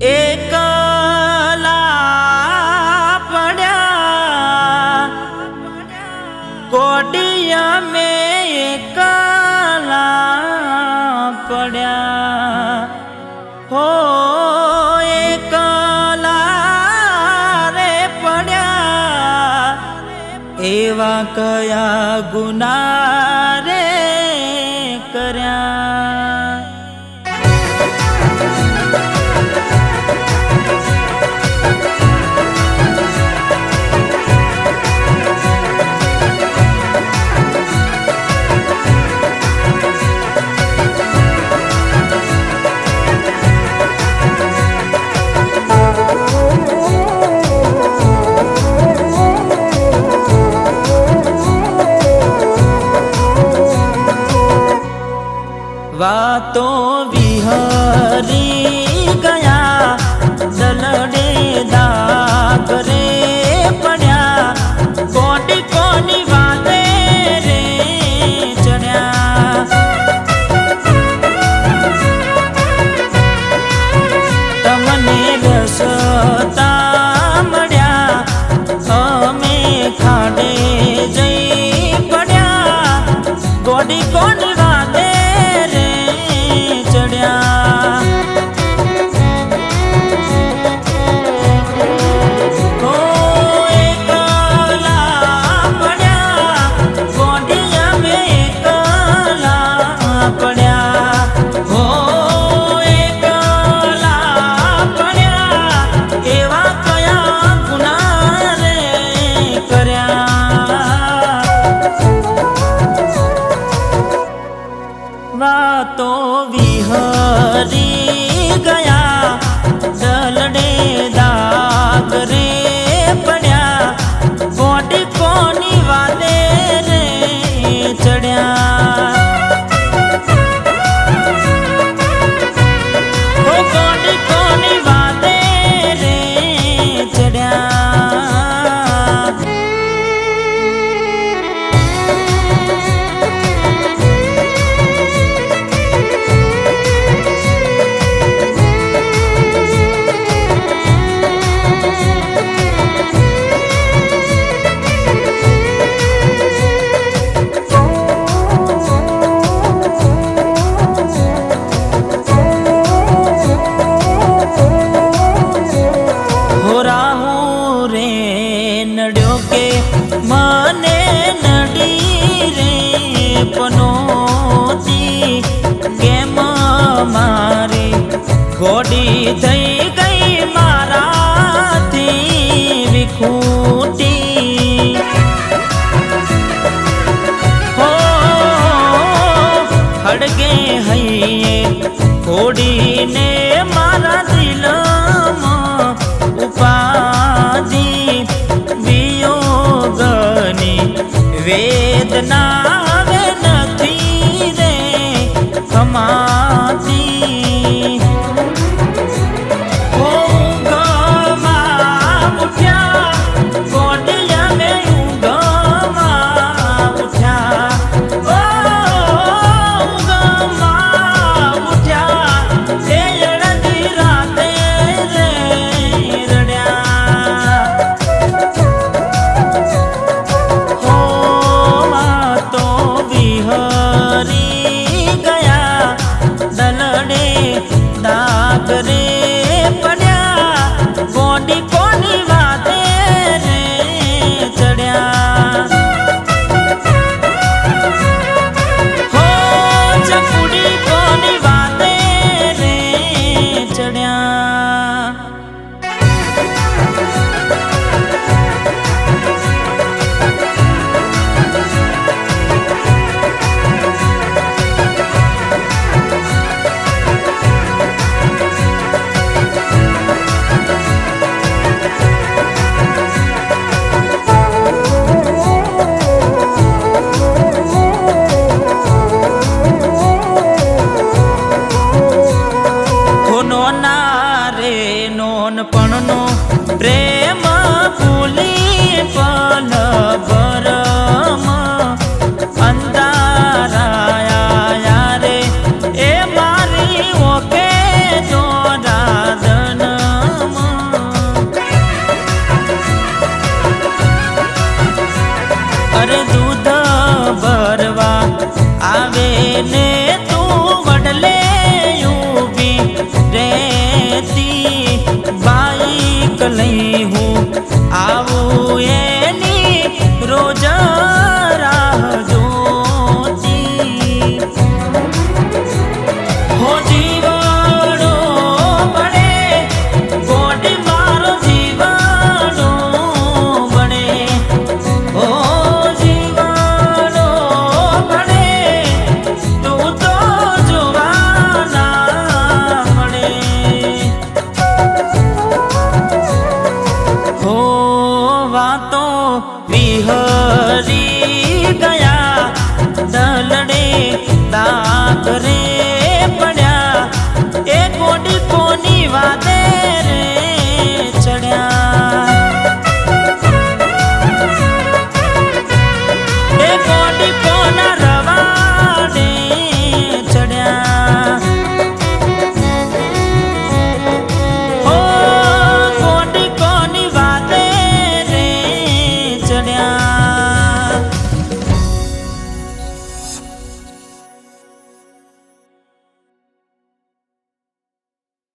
એકલા પડ્યા કોડિયા મેં એકલા પડ્યા હો એકલા રે પડ્યા એવા કયા ગુના રે કર્યા વાતો વિહરી ગયા દલડે દાગ રે પડ્યા કોટી કોની વાતે રે ચડ્યા તમને રસતા મળ્યા અમે ખાડે જઈ પડ્યા કોટી કોની વાતે વાતો વિહરી ગયા દલડે દાગ રે પડ્યા કોટી કોની વાતે રે ચડ્યા કોટી કોની વાતે રે ચડ્યા મને નડી રે પનોતી કેમ મારી ઘોડી થઈ ગઈ મારાથી વિખૂટી હો હડગે હૈયે ઘોડી